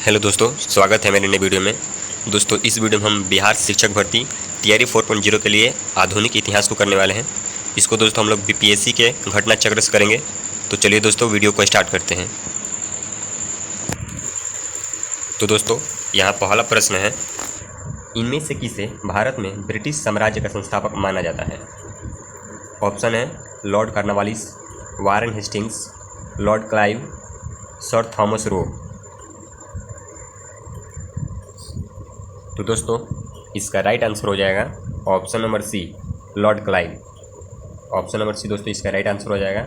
Hello दोस्तों, स्वागत है मेरे नए वीडियो में। दोस्तों, इस वीडियो में हम बिहार शिक्षक भर्ती तैयारी 4.0 के लिए आधुनिक इतिहास को करने वाले हैं। इसको दोस्तों हम लोग बीपीएससी के घटना चक्र से करेंगे। तो चलिए दोस्तों वीडियो को स्टार्ट करते हैं। तो दोस्तों, यहाँ पहला प्रश्न है, इनमें से किसे भारत में ब्रिटिश साम्राज्य का संस्थापक माना जाता है? ऑप्शन है Lord Cornwallis, Warren Hastings, Lord Clive, Sir Thomas Roe. तो दोस्तों, इसका राइट आंसर हो जाएगा option number C, Lord Clive. Option number C दोस्तों इसका राइट आंसर हो जाएगा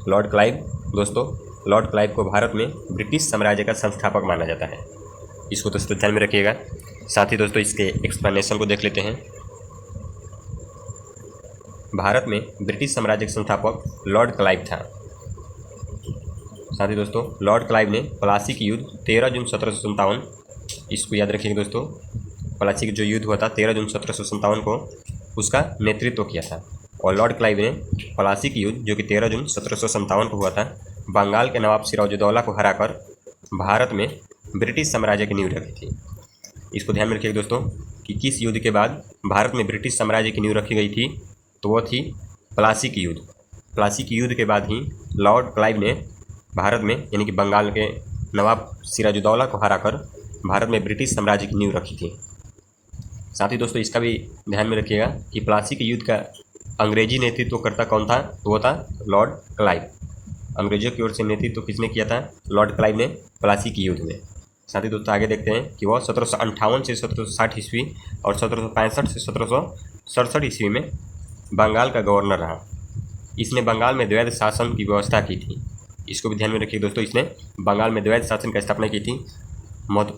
लॉर्ड क्लाइव। दोस्तों, लॉर्ड क्लाइव को भारत में ब्रिटिश साम्राज्य का संस्थापक माना जाता है। इसको दोस्तों ध्यान में रखिएगा। साथ ही दोस्तों इसके एक्सप्लेनेशन को देख लेते हैं। भारत में ब्रिटिश साम्राज्य का संस्थापक लॉर्ड क्लाइव था। साथ ही दोस्तों लॉर्ड क्लाइव ने प्लासी की युद्ध 13 जून 1757, इसको याद रखिएगा दोस्तों, प्लासी का जो युद्ध हुआ था 13 जून 1757 को, उसका नेतृत्व किया था। और लॉर्ड क्लाइव ने प्लासी की युद्ध जो कि 13 जून 1757 को हुआ था, बंगाल के नवाब सिराजुद्दौला को हराकर भारत में ब्रिटिश साम्राज्य की नींव रखी थी। इसको ध्यान में रखिएगा दोस्तों कि किस युद्ध के बाद भारत में ब्रिटिश साम्राज्य की नींव रखी गई थी, तो वह थी प्लासी की युद्ध। प्लासी की युद्ध के बाद ही लॉर्ड क्लाइव ने भारत में यानी कि बंगाल के नवाब सिराजुद्दौला को हराकर भारत में ब्रिटिश साम्राज्य की नींव रखी थी। साथ ही दोस्तों इसका भी ध्यान में रखिएगा कि प्लासी के युद्ध का अंग्रेजी नेतृत्वकर्ता कौन था, तो वो था लॉर्ड क्लाइव। अंग्रेजों की ओर से नेतृत्व किसने किया था? लॉर्ड क्लाइव ने प्लासी की युद्ध में। साथ ही दोस्तों आगे देखते हैं कि वह 1758 से 1760 ईस्वी और 1765 से 1767 ईस्वी में बंगाल का गवर्नर रहा। इसने बंगाल में द्वैध शासन की व्यवस्था की थी। इसको भी ध्यान में रखिए दोस्तों, इसने बंगाल में द्वैध शासन की स्थापना की थी।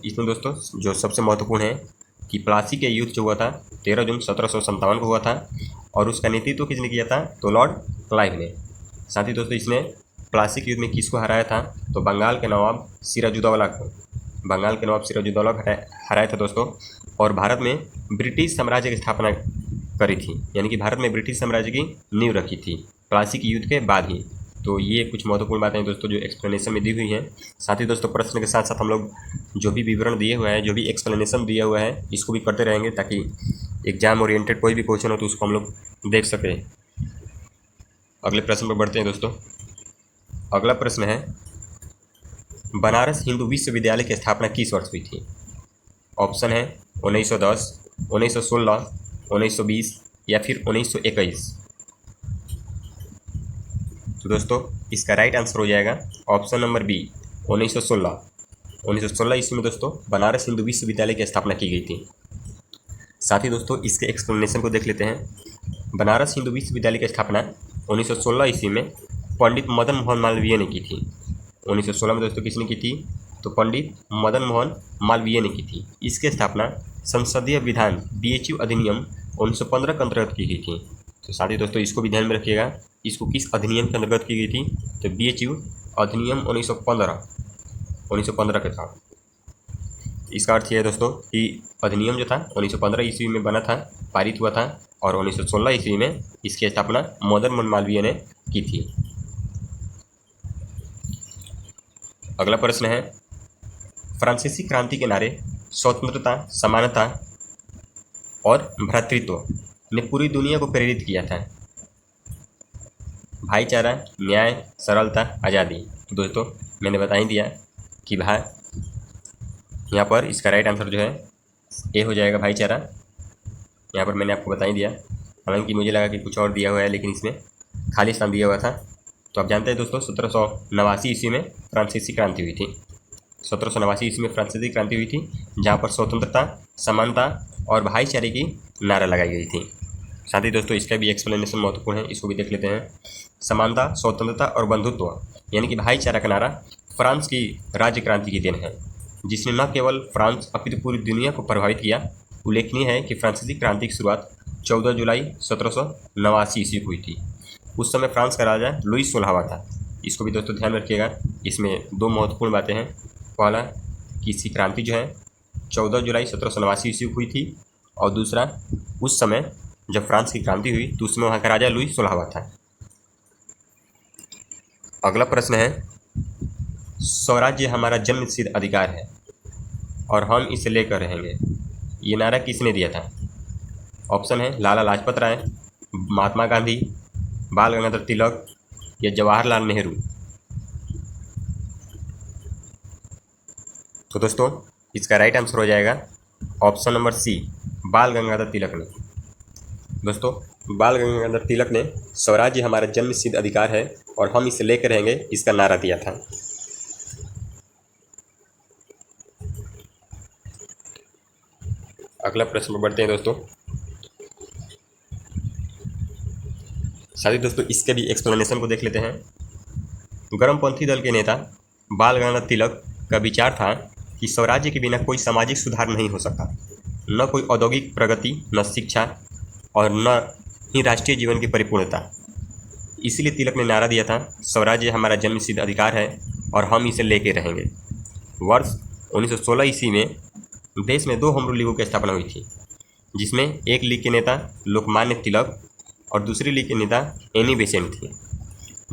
इसमें दोस्तों जो सबसे महत्वपूर्ण है कि प्लासी के युद्ध जो हुआ था 13 जून 1757 को हुआ था और उसका नेतृत्व किसने किया था, तो लॉर्ड क्लाइव ने। साथ ही दोस्तों इसने प्लासी के युद्ध में किसको हराया था, तो बंगाल के नवाब सिराजुद्दौला को। बंगाल के नवाब सिराजुद्दौला को हराया था दोस्तों, और भारत में ब्रिटिश साम्राज्य की स्थापना करी थी, यानी कि भारत में ब्रिटिश साम्राज्य की नींव रखी थी प्लासी के युद्ध के बाद ही। तो ये कुछ महत्वपूर्ण बातें दोस्तों जो एक्सप्लेनेशन में दी हुई हैं। साथ ही दोस्तों प्रश्न के साथ साथ हम लोग जो भी विवरण दिए हुए हैं, जो भी एक्सप्लेनेशन दिया हुआ है, इसको भी करते रहेंगे ताकि एग्जाम ओरिएंटेड कोई भी क्वेश्चन हो तो उसको हम लोग देख सकें। अगले प्रश्न पर बढ़ते हैं दोस्तों। अगला प्रश्न है, बनारस हिंदू विश्वविद्यालय की स्थापना किस वर्ष हुई थी? ऑप्शन है 1910, 1916, 1920 या फिर 1921। तो दोस्तों इसका राइट आंसर हो जाएगा ऑप्शन नंबर बी, 1916। 1916 ईस्वी में दोस्तों बनारस हिंदू विश्वविद्यालय की स्थापना की गई थी। साथ ही दोस्तों इसके एक्सप्लेनेशन को देख लेते हैं। बनारस हिंदू विश्वविद्यालय की स्थापना 1916 ईस्वी में पंडित मदन मोहन मालवीय ने की थी। 1916 में दोस्तों किसने की थी, तो पंडित मदन मोहन मालवीय ने की थी। इसकी स्थापना संसदीय विधान बीएचयू अधिनियम 1915 के अंतर्गत की गई थी। तो साथ ही दोस्तों इसको भी ध्यान में रखिएगा, इसको किस अधिनियम के अंतर्गत की गई थी, तो बीएचयू अधिनियम 1915 के था। इसका अर्थ यह है दोस्तों कि अधिनियम जो था 1915 ईस्वी में बना था, पारित हुआ था, और 1916 ईस्वी में इसकी स्थापना मदन मोहन मालवीय ने की थी। अगला प्रश्न है, फ्रांसीसी क्रांति के नारे स्वतंत्रता, समानता और भ्रातृत्व ने पूरी दुनिया को प्रेरित किया था। भाईचारा, न्याय, सरलता, आज़ादी। तो दोस्तों मैंने बता ही दिया कि यहाँ पर इसका राइट आंसर जो है ए हो जाएगा, भाईचारा। यहाँ पर मैंने आपको बता ही दिया, हालांकि मुझे लगा कि कुछ और दिया हुआ है, लेकिन इसमें खाली स्थान दिया हुआ था। तो आप जानते हैं दोस्तों 1789 ईस्वी में फ्रांसीसी क्रांति हुई थी। 1789 ईस्वी में फ्रांसीसी क्रांति हुई थी, जहाँ पर स्वतंत्रता, समानता और भाईचारे की नारा लगाई गई थी। साथ ही दोस्तों इसका भी एक्सप्लेनेशन महत्वपूर्ण है, इसको भी देख लेते हैं। समानता, स्वतंत्रता और बंधुत्व यानी कि भाईचारा का नारा फ्रांस की राज्य क्रांति की देन है, जिसने न केवल फ्रांस अपितु पूरी दुनिया को प्रभावित किया। उल्लेखनीय है कि फ्रांसीसी क्रांति की शुरुआत 14 जुलाई 1789 ईस्वी को हुई थी। उस समय फ्रांस का राजा लुई 16वां था। इसको भी दोस्तों ध्यान में रखिएगा, इसमें दो महत्वपूर्ण बातें हैं। पहला कि इसकी क्रांति जो है 14 जुलाई 1789 ईस्वी को हुई थी, और दूसरा उस समय जब फ्रांस की क्रांति हुई तो उसमें वहाँ का राजा लुई 16वां था। अगला प्रश्न है, स्वराज्य हमारा जन्मसिद्ध अधिकार है, और हम इसे लेकर रहेंगे, ये नारा किसने दिया था? ऑप्शन है लाला लाजपत राय, महात्मा गांधी, बाल गंगाधर तिलक या जवाहरलाल नेहरू। तो दोस्तों इसका राइट आंसर हो जाएगा ऑप्शन नंबर सी, बाल गंगाधर तिलक ने। दोस्तों बाल गंगाधर तिलक ने स्वराज्य हमारा जन्मसिद्ध अधिकार है और हम इसे लेकर रहेंगे, इसका नारा दिया था। अगला प्रश्न पर बढ़ते हैं दोस्तों। साथ ही दोस्तों इसके भी एक्सप्लेनेशन को देख लेते हैं। गर्मपंथी दल के नेता बाल गंगाधर तिलक का विचार था कि स्वराज्य के बिना कोई सामाजिक सुधार नहीं हो सकता, न कोई औद्योगिक प्रगति, न शिक्षा और न ही राष्ट्रीय जीवन की परिपूर्णता। इसलिए तिलक ने नारा दिया था, स्वराज्य हमारा जन्मसिद्ध अधिकार है और हम इसे लेके रहेंगे। वर्ष 1916 ईस्वी में देश में 2 होम रूल लीगों की स्थापना हुई थी, जिसमें एक लीग के नेता लोकमान्य तिलक और दूसरी लीग के नेता एनी बेसेंट थी।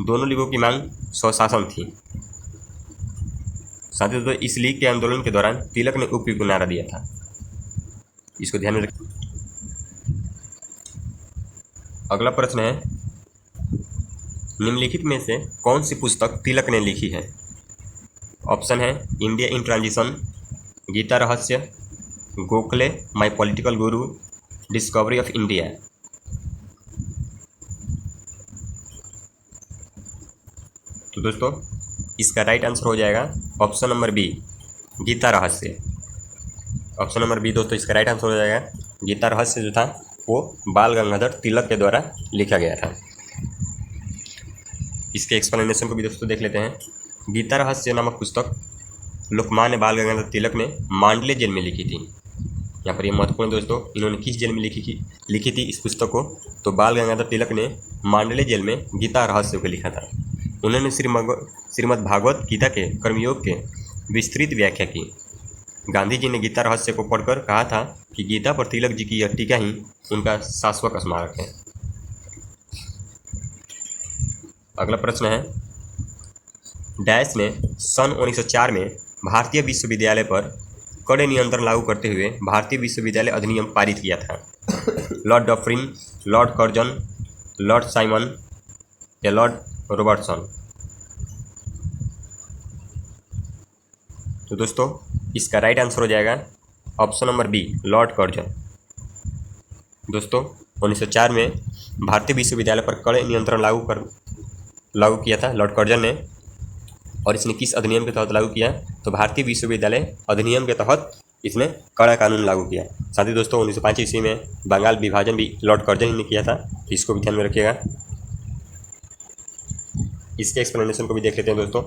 दोनों लीगों की मांग स्वशासन थी। साथ ही दोस्तों इस लीग के आंदोलन के दौरान तिलक ने उपयुक्त नारा दिया था, इसको ध्यान में रखें। अगला प्रश्न है, निम्नलिखित में से कौन सी पुस्तक तिलक ने लिखी है? ऑप्शन है इंडिया इन ट्रांजिशन, गीता रहस्य, Gokhale my political Guru, discovery of India. तो दोस्तों इसका राइट आंसर हो जाएगा ऑप्शन नंबर बी, गीता रहस्य। ऑप्शन नंबर बी दोस्तों इसका राइट आंसर हो जाएगा। गीता रहस्य जो था वो बाल गंगाधर तिलक के द्वारा लिखा गया था। इसके एक्सप्लेनेशन को भी दोस्तों देख लेते हैं। गीता रहस्य नामक पुस्तक लोकमान्य बाल गंगाधर तिलक ने मांडले जेल में लिखी थी। यहाँ पर ये महत्वपूर्ण दोस्तों, इन्होंने किस जेल में लिखी थी इस पुस्तक को? तो बाल गंगाधर तिलक ने मांडले जेल में गीता रहस्य को लिखा था। उन्होंने श्रीमद् भागवत गीता के कर्मयोग के विस्तृत व्याख्या की। गांधी जी ने गीता रहस्य को पढ़कर कहा था कि गीता पर तिलक जी की यह टीका ही उनका शाश्वत स्मारक है। अगला प्रश्न है, डैश ने सन 1904 में भारतीय विश्वविद्यालय पर कड़े नियंत्रण लागू करते हुए भारतीय विश्वविद्यालय अधिनियम पारित किया था? Lord Dufferin, Lord Curzon, Lord Simon या लॉर्ड रॉबर्टसन। तो दोस्तों इसका राइट आंसर हो जाएगा option number B, Lord Curzon. दोस्तों 1904 में भारतीय विश्वविद्यालय पर कड़े नियंत्रण लागू किया था लॉर्ड कर्जन ने। और इसने किस अधिनियम के तहत लागू किया? तो भारतीय विश्वविद्यालय अधिनियम के तहत इसने कड़ा कानून लागू किया। साथ ही दोस्तों 1905 ईस्वी में बंगाल विभाजन भी लॉर्ड कर्जन ही ने किया था, इसको भी ध्यान में रखिएगा। इसके एक्सप्लेनेशन को भी देख लेते हैं दोस्तों,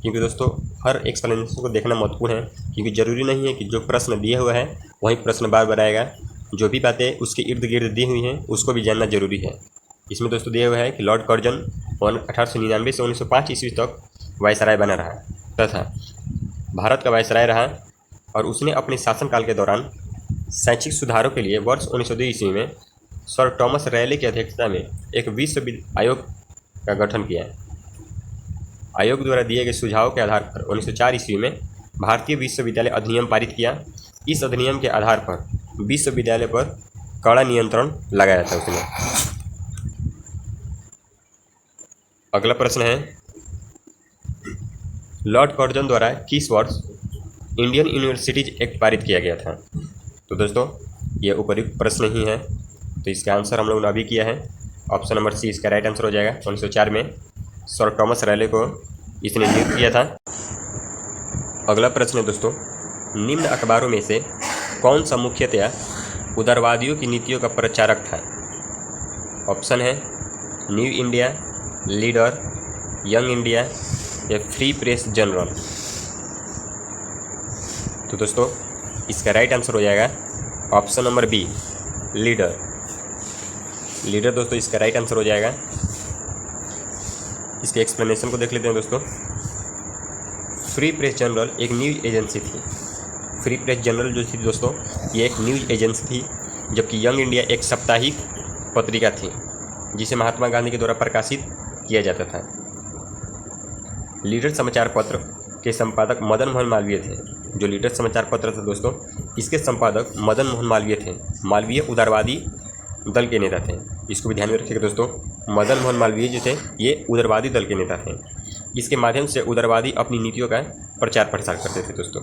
क्योंकि दोस्तों हर एक्सप्लेनेशन को देखना महत्वपूर्ण है, क्योंकि ज़रूरी नहीं है कि जो प्रश्न दिया हुआ है वही प्रश्न बार बार आएगा। जो भी बातें उसके इर्द गिर्द दी हुई हैं उसको भी जानना जरूरी है। इसमें दोस्तों दिया हुआ है कि लॉर्ड कर्जन 1899 से 1905 ईस्वी तक वायसराय बना रहा तथा भारत का वायसराय रहा, और उसने अपने शासनकाल के दौरान शैक्षिक सुधारों के लिए वर्ष 1902 ईस्वी में सर थॉमस रैले की अध्यक्षता में एक विश्व आयोग का गठन किया। आयोग द्वारा दिए गए सुझाव के आधार पर 1904 ईस्वी में भारतीय विश्वविद्यालय अधिनियम पारित किया। इस अधिनियम के आधार पर विश्वविद्यालय पर कड़ा नियंत्रण लगाया था उसने। अगला प्रश्न है, लॉर्ड कर्जन द्वारा किस वर्ष इंडियन यूनिवर्सिटीज एक्ट पारित किया गया था? तो दोस्तों ये उपयुक्त प्रश्न ही है, तो इसका आंसर हम लोगों ने अभी किया है। ऑप्शन नंबर सी इसका राइट आंसर हो जाएगा। 1904 में सर थॉमस रैले को इसने नियुक्त किया था। अगला प्रश्न है दोस्तों, निम्न अखबारों में से कौन सा मुख्यतया उदारवादियों की नीतियों का प्रचारक था? ऑप्शन है new India, leader, young India या फ्री प्रेस जनरल। तो दोस्तों इसका राइट आंसर हो जाएगा option number B, leader. Leader दोस्तों इसका राइट आंसर हो जाएगा। इसके एक्सप्लेनेशन को देख लेते हैं दोस्तों। फ्री प्रेस जनरल एक न्यूज़ एजेंसी थी। फ्री प्रेस जनरल जो थी दोस्तों ये एक न्यूज़ एजेंसी थी, जबकि यंग इंडिया एक साप्ताहिक पत्रिका थी जिसे महात्मा गांधी के द्वारा प्रकाशित किया जाता था। लीडर समाचार पत्र के संपादक मदन मोहन मालवीय थे। जो लीडर समाचार पत्र था दोस्तों, इसके संपादक मदन मोहन मालवीय थे। मालवीय उदारवादी दल के नेता थे। इसको भी ध्यान में रखिएगा दोस्तों, मदन मोहन मालवीय जो थे ये उदारवादी दल के नेता थे। इसके माध्यम से उदारवादी अपनी नीतियों का प्रचार प्रसार करते थे दोस्तों।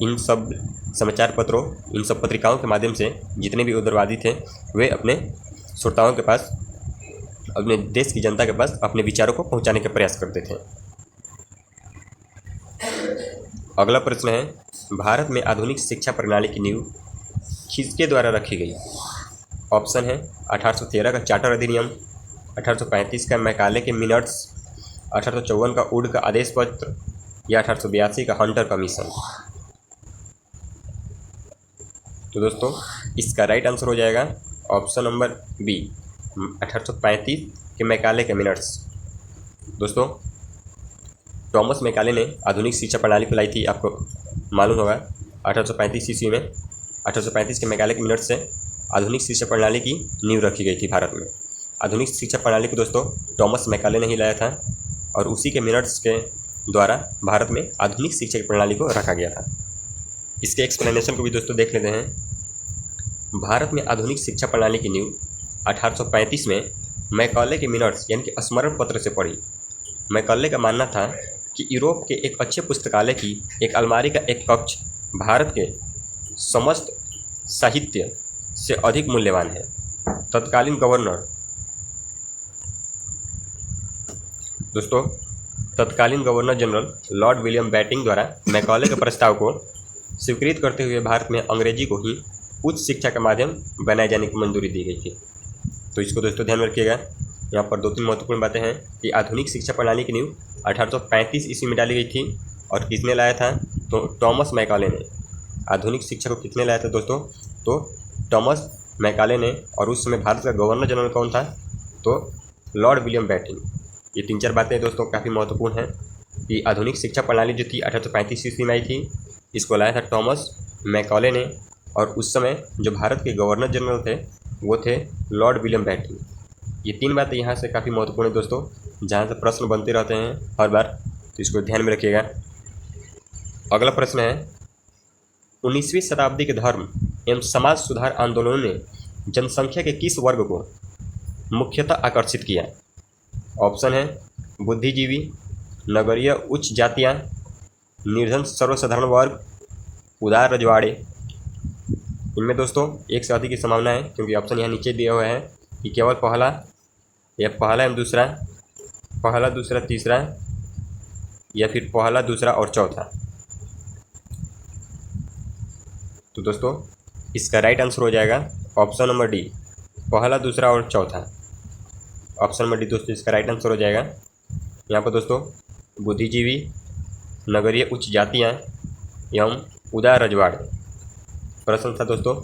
इन सब समाचार पत्रों, इन सब पत्रिकाओं के माध्यम से जितने भी उदारवादी थे वे अपने श्रोताओं के पास, अपने देश की जनता के पास अपने विचारों को पहुंचाने का प्रयास करते थे। अगला प्रश्न है, भारत में आधुनिक शिक्षा प्रणाली की नींव किसके द्वारा रखी गई? ऑप्शन है 1813 का चार्टर अधिनियम, 1835 का मैकाले के मिनट्स, 1854 का वुड का आदेश पत्र या 1882 का हंटर कमीशन। तो दोस्तों इसका राइट आंसर हो जाएगा ऑप्शन नंबर बी, 1835 के मैकाले के मिनट्स। दोस्तों टॉमस मैकाले ने आधुनिक शिक्षा प्रणाली को लाई थी, आपको मालूम होगा 1835 ईस्वी में। 1835 के मैकाले के मिनट्स से आधुनिक शिक्षा प्रणाली की नींव रखी गई थी भारत में। आधुनिक शिक्षा प्रणाली को दोस्तों टॉमस मैकाले ने ही लाया था और उसी के मिनट्स के द्वारा भारत में आधुनिक शिक्षा प्रणाली को रखा गया था। इसके एक्सप्लेनेशन को भी दोस्तों देख लेते हैं। भारत में आधुनिक शिक्षा प्रणाली की नींव 1835 में मैकाले के मिनट्स यानी कि स्मरण पत्र से पड़ी। मैकाले का मानना था कि यूरोप के एक अच्छे पुस्तकालय की एक अलमारी का एक कक्ष भारत के समस्त साहित्य से अधिक मूल्यवान है। तत्कालीन governor general Lord William batting द्वारा मैकाले के प्रस्ताव को स्वीकृत करते हुए भारत में अंग्रेजी को ही उच्च शिक्षा का माध्यम बनाए जाने की मंजूरी दी गई थी। तो इसको दोस्तों ध्यान में रखिएगा। यहाँ पर 2-3 महत्वपूर्ण बातें हैं कि आधुनिक शिक्षा प्रणाली की नींव 1835 ईस्वी में डाली गई थी और किसने लाया था? तो टॉमस मैकाले ने। आधुनिक शिक्षा को किसने लाया था दोस्तों? तो टॉमस मैकाले ने। और उस समय भारत का गवर्नर जनरल कौन था? तो लॉर्ड विलियम बैटिंग। ये 3-4 बातें दोस्तों काफ़ी महत्वपूर्ण हैं कि आधुनिक शिक्षा प्रणाली जो थी 1835 ईस्वी में आई थी, इसको लाया था टॉमस मैकाले ने और उस समय जो भारत के गवर्नर जनरल थे वो थे लॉर्ड विलियम बैटिंग। ये 3 बातें यहाँ से काफ़ी महत्वपूर्ण है दोस्तों, जहाँ से प्रश्न बनते रहते हैं हर बार, तो इसको ध्यान में रखिएगा। अगला प्रश्न है, 19वीं शताब्दी के धर्म एवं समाज सुधार आंदोलनों ने जनसंख्या के किस वर्ग को मुख्यतः आकर्षित किया? ऑप्शन है बुद्धिजीवी, नगरीय उच्च जातियाँ, निर्धन सर्वसाधारण वर्ग, उदार रजवाड़े। इनमें दोस्तों एक से अधिक की संभावना है क्योंकि ऑप्शन यहाँ नीचे दिया हुआ है कि केवल पहला एवं दूसरा, पहला दूसरा तीसरा या फिर पहला दूसरा और चौथा। तो दोस्तों इसका राइट आंसर हो जाएगा ऑप्शन नंबर डी, पहला दूसरा और चौथा। ऑप्शन नंबर डी दोस्तों इसका राइट आंसर हो जाएगा। यहाँ पर दोस्तों बुद्धिजीवी, नगरीय उच्च जातियाँ एवं उदार रजवाड़े। प्रश्न था दोस्तों,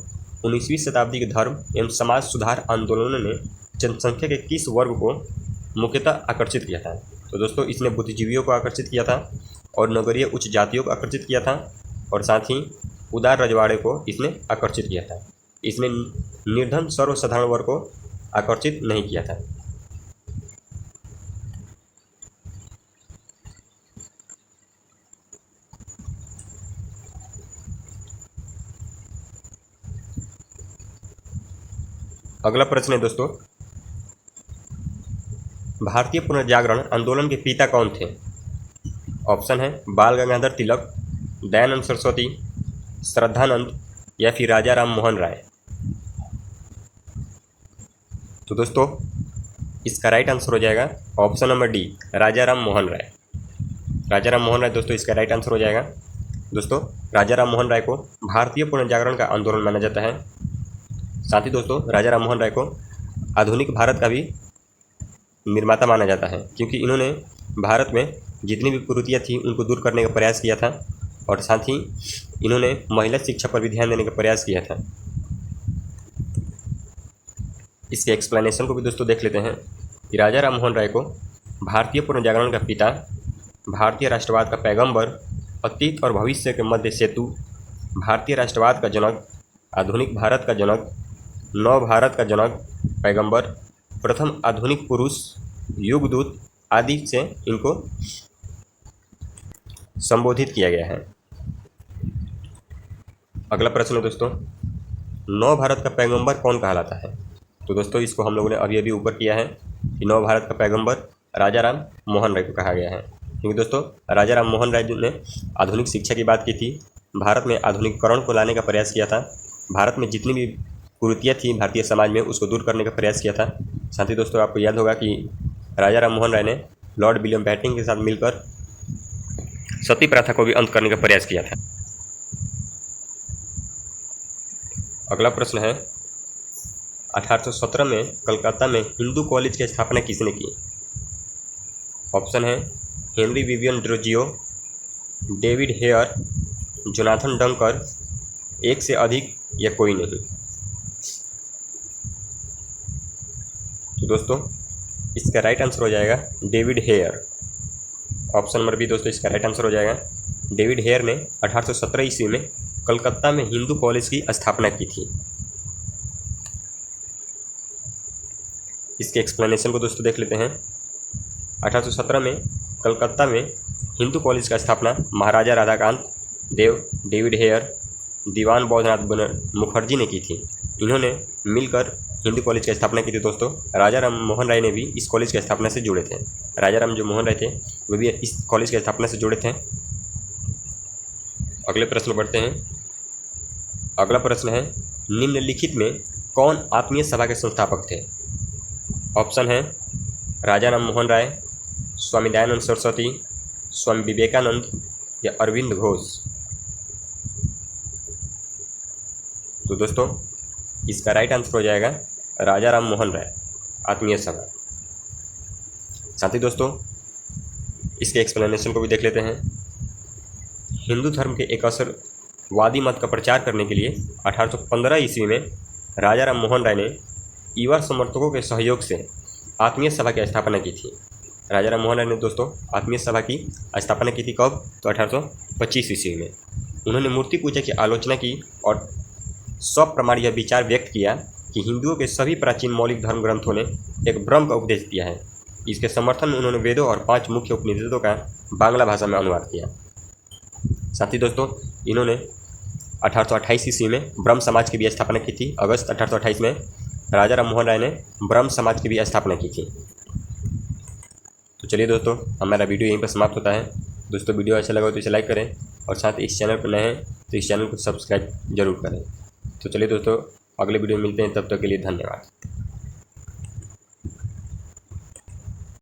19वीं शताब्दी के धर्म एवं समाज सुधार आंदोलनों ने जनसंख्या के किस वर्ग को मुख्यतः आकर्षित किया था? तो दोस्तों इसने बुद्धिजीवियों को आकर्षित किया था और नगरीय उच्च जातियों को आकर्षित किया था और साथ ही उदार रजवाड़े को इसने आकर्षित किया था। इसने निर्धन सर्वसाधारण वर्ग को आकर्षित नहीं किया था। अगला प्रश्न है दोस्तों, भारतीय पुनर्जागरण आंदोलन के पिता कौन थे? ऑप्शन है बाल गंगाधर तिलक, दयानंद सरस्वती, श्रद्धानंद या फिर राजा राम मोहन राय। तो दोस्तों इसका राइट आंसर हो जाएगा ऑप्शन नंबर डी, राजा राम मोहन राय। राजा राम मोहन राय दोस्तों इसका राइट आंसर हो जाएगा। दोस्तों राजा राम मोहन राय को भारतीय पुनर्जागरण का आंदोलन माना जाता है। साथ ही दोस्तों राजा राम मोहन राय को आधुनिक भारत का भी निर्माता माना जाता है क्योंकि इन्होंने भारत में जितनी भी कुरीतियाँ थी उनको दूर करने का प्रयास किया था और साथ ही इन्होंने महिला शिक्षा पर भी ध्यान देने का प्रयास किया था। इसके एक्सप्लेनेशन को भी दोस्तों देख लेते हैं कि राजा राम मोहन राय को भारतीय पुनर्जागरण का पिता, भारतीय राष्ट्रवाद का पैगंबर, अतीत और भविष्य के मध्य सेतु, भारतीय राष्ट्रवाद का जनक, आधुनिक भारत का जनक, नव भारत का जनक, पैगंबर, प्रथम आधुनिक पुरुष, युगदूत आदि से इनको संबोधित किया गया है। अगला प्रश्न है दोस्तों, नव भारत का पैगंबर कौन कहलाता है? तो दोस्तों इसको हम लोगों ने अभी अभी ऊपर किया है कि नव भारत का पैगंबर राजा राम मोहन राय को कहा गया है। क्योंकि दोस्तों राजा राम मोहन राय ने आधुनिक शिक्षा की बात की थी, भारत में आधुनिकीकरण को लाने का प्रयास किया था, भारत में जितनी भी कुरीतियाँ थी भारतीय समाज में उसको दूर करने का प्रयास किया था। साथ ही दोस्तों आपको याद होगा कि राजा राम मोहन राय ने लॉर्ड विलियम बेंटिंक के साथ मिलकर सती प्रथा को भी अंत करने का प्रयास किया था। अगला प्रश्न है, 1817 में कलकत्ता में हिंदू कॉलेज की स्थापना किसने की? ऑप्शन है Henry Vivian Derozio, David Hare, Jonathan Duncan, एक से अधिक या कोई नहीं। तो दोस्तों इसका राइट आंसर हो जाएगा David Hare. Option number B दोस्तों इसका राइट आंसर हो जाएगा। डेविड हेयर ने 1817 ईस्वी में कलकत्ता में हिंदू कॉलेज की स्थापना की थी। इसके एक्सप्लेनेशन को दोस्तों देख लेते हैं। 1817 में कलकत्ता में हिंदू कॉलेज का स्थापना महाराजा राधाकांत देव, डेविड हेयर, दीवान बौद्धनाथ मुखर्जी ने की थी। इन्होंने मिलकर हिंदू कॉलेज की स्थापना की थी। दोस्तों राजा राम मोहन राय ने भी इस कॉलेज की स्थापना से जुड़े थे। राजा राम जो मोहन राय थे वे भी इस कॉलेज की स्थापना से जुड़े थे। अगले प्रश्न बढ़ते हैं। अगला प्रश्न है, निम्नलिखित में कौन आत्मीय सभा के संस्थापक थे? ऑप्शन है राजा राम मोहन राय, स्वामी दयानंद सरस्वती, स्वामी विवेकानंद या अरविंद घोष। तो दोस्तों इसका राइट आंसर हो जाएगा राजा राम मोहन राय आत्मीय सभा। साथ ही दोस्तों इसके एक्सप्लेनेशन को भी देख लेते हैं। हिंदू धर्म के एक असरवादी मत का प्रचार करने के लिए 1815 ईस्वी में राजा राम मोहन राय ने युवा समर्थकों के सहयोग से आत्मीय सभा की स्थापना की थी। राजा राम मोहन राय ने दोस्तों आत्मीय सभा की स्थापना की थी कब? तो 1825 ईस्वी में। उन्होंने मूर्ति पूजा की आलोचना की और सप्रमाण यह विचार व्यक्त किया कि हिंदुओं के सभी प्राचीन मौलिक धर्म ग्रंथों ने एक भ्रम का उपदेश दिया है। इसके समर्थन में उन्होंने वेदों और 5 मुख्य उपनिषदों का बांग्ला भाषा में अनुवाद किया। साथ ही दोस्तों इन्होंने 1828 ईस्वी में ब्रह्म समाज की भी स्थापना की थी। अगस्त 1828 में राजा राम मोहन राय ने ब्रह्म समाज की भी स्थापना की थी। तो चलिए दोस्तों हमारा वीडियो यहीं पर समाप्त होता है। दोस्तों वीडियो अच्छा लगा तो इसे लाइक करें और साथ ही इस चैनल पर नए हैं तो इस चैनल को सब्सक्राइब जरूर करें। तो चलिए दोस्तों अगले वीडियो में मिलते हैं, तब तक के लिए धन्यवाद।